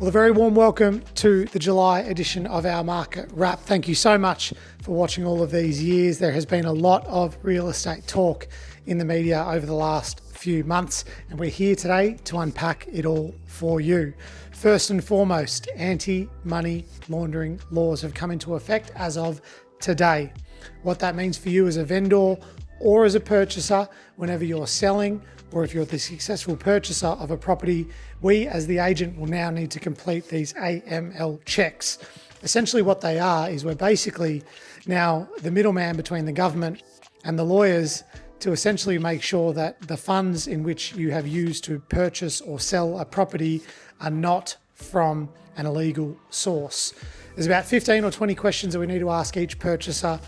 Well, a very warm welcome to the July edition of our Market Wrap. Thank you so much for watching all of these years. There has been a lot of real estate talk in the media over the last few months, and we're here today to unpack it all for you. First and foremost, anti-money laundering laws have come into effect as of today. What that means for you as a vendor or as a purchaser, whenever you're selling, or if you're the successful purchaser of a property, we as the agent will now need to complete these AML checks. Essentially what they are is we're basically now the middleman between the government and the lawyers to essentially make sure that the funds in which you have used to purchase or sell a property are not from an illegal source. There's about 15 or 20 questions that we need to ask each purchaser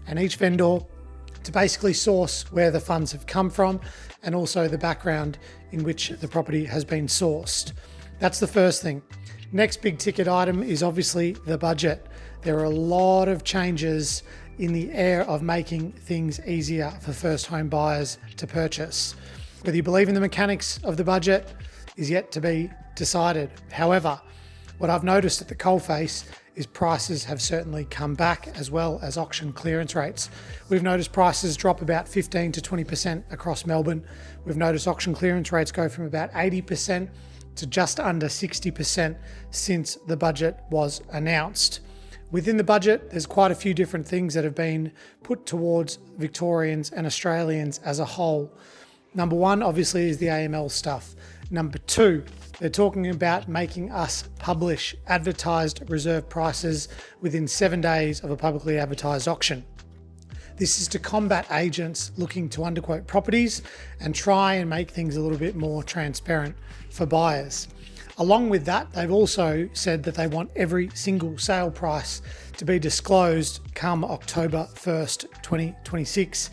and each vendor to basically source where the funds have come from and also the background in which the property has been sourced. That's the first thing. Next big ticket item is obviously the budget. There are a lot of changes in the air of making things easier for first home buyers to purchase. Whether you believe in the mechanics of the budget is yet to be decided. However, what I've noticed at the coalface is prices have certainly come back, as well as auction clearance rates. We've noticed prices drop about 15 to 20% across Melbourne. We've noticed auction clearance rates go from about 80% to just under 60% since the budget was announced. Within the budget, there's quite a few different things that have been put towards Victorians and Australians as a whole. Number one, obviously, is the AML stuff. Number two, they're talking about making us publish advertised reserve prices within 7 days of a publicly advertised auction. This is to combat agents looking to underquote properties and try and make things a little bit more transparent for buyers. Along with that, they've also said that they want every single sale price to be disclosed come October 1st, 2026.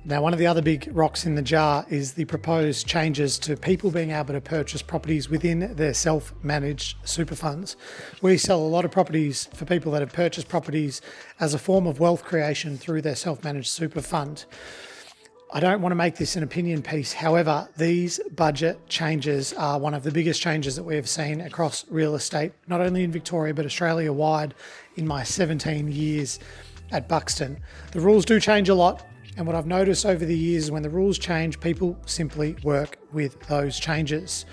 Now, one of the other big rocks in the jar is the proposed changes to people being able to purchase properties within their self-managed super funds. We sell a lot of properties for people that have purchased properties as a form of wealth creation through their self-managed super fund. I don't want to make this an opinion piece. However, these budget changes are one of the biggest changes that we have seen across real estate, not only in Victoria, but Australia-wide in my 17 years at Buxton. The rules do change a lot. And what I've noticed over the years is when the rules change, people simply work with those changes.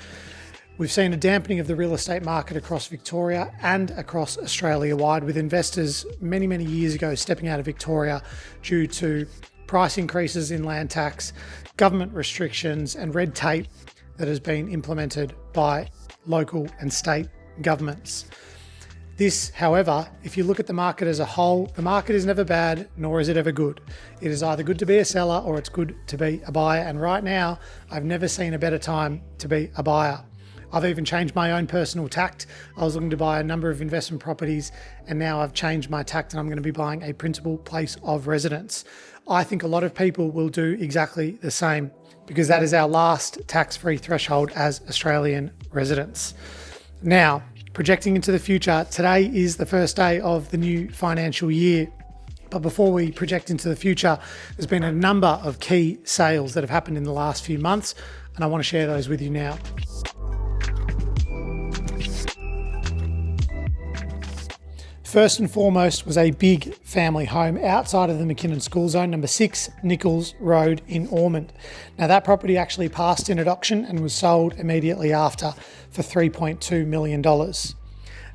We've seen a dampening of the real estate market across Victoria and across Australia-wide, with investors many, many years ago stepping out of Victoria due to price increases in land tax, government restrictions and red tape that has been implemented by local and state governments. This, however, if you look at the market as a whole, the market is never bad, nor is it ever good. It is either good to be a seller or it's good to be a buyer. And right now, I've never seen a better time to be a buyer. I've even changed my own personal tact. I was looking to buy a number of investment properties, and now I've changed my tact and I'm going to be buying a principal place of residence. I think a lot of people will do exactly the same because that is our last tax-free threshold as Australian residents. Now, projecting into the future, today is the first day of the new financial year. But before we project into the future, there's been a number of key sales that have happened in the last few months, and I want to share those with you now. First and foremost was a big family home outside of the McKinnon School Zone, number 6 Nichols Road in Ormond. Now that property actually passed in at auction and was sold immediately after for $3.2 million.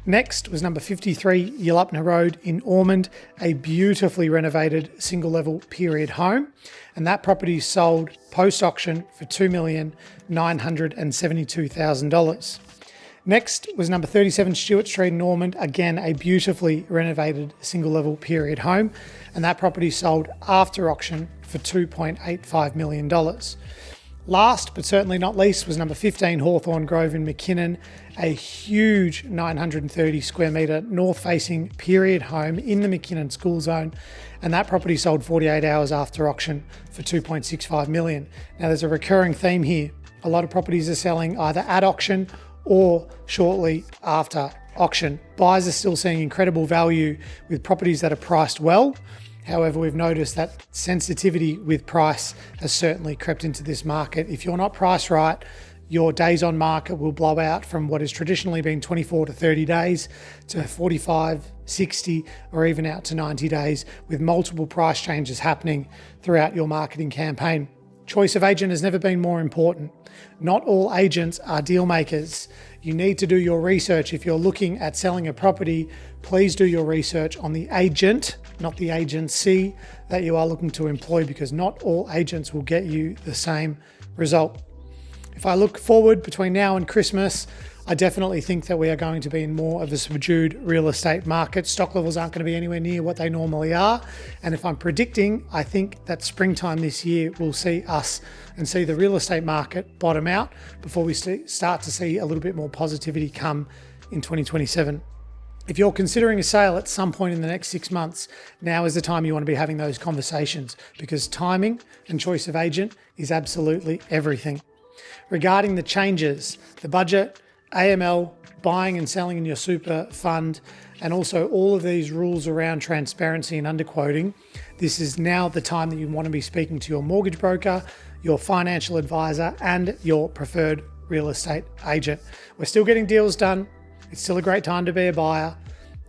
Next was number 53 Yulupna Road in Ormond, a beautifully renovated single level period home. And that property sold post-auction for $2,972,000. Next was number 37 Stewart Street in Ormond, again a beautifully renovated single level period home, and that property sold after auction for $2.85 million. Last but certainly not least was number 15 Hawthorne Grove in McKinnon, a huge 930 square metre north facing period home in the McKinnon School Zone, and that property sold 48 hours after auction for $2.65 million. Now there's a recurring theme here. A lot of properties are selling either at auction or shortly after auction. Buyers are still seeing incredible value with properties that are priced well. However, we've noticed that sensitivity with price has certainly crept into this market. If you're not priced right, your days on market will blow out from what has traditionally been 24 to 30 days to 45, 60, or even out to 90 days, with multiple price changes happening throughout your marketing campaign. Choice of agent has never been more important. Not all agents are deal makers. You need to do your research. If you're looking at selling a property, please do your research on the agent, not the agency that you are looking to employ, because not all agents will get you the same result. If I look forward between now and Christmas, I definitely think that we are going to be in more of a subdued real estate market. Stock levels aren't going to be anywhere near what they normally are. And if I'm predicting, I think that springtime this year will see us and see the real estate market bottom out before we start to see a little bit more positivity come in 2027. If you're considering a sale at some point in the next 6 months, now is the time you want to be having those conversations, because timing and choice of agent is absolutely everything. Regarding the changes, the budget, AML, buying and selling in your super fund, and also all of these rules around transparency and underquoting, this is now the time that you want to be speaking to your mortgage broker, your financial advisor, and your preferred real estate agent. We're still getting deals done. It's still a great time to be a buyer,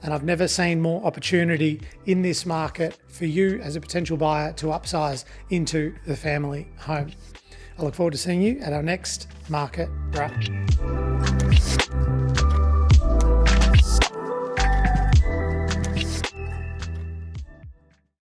and I've never seen more opportunity in this market for you as a potential buyer to upsize into the family home. I look forward to seeing you at our next market wrap.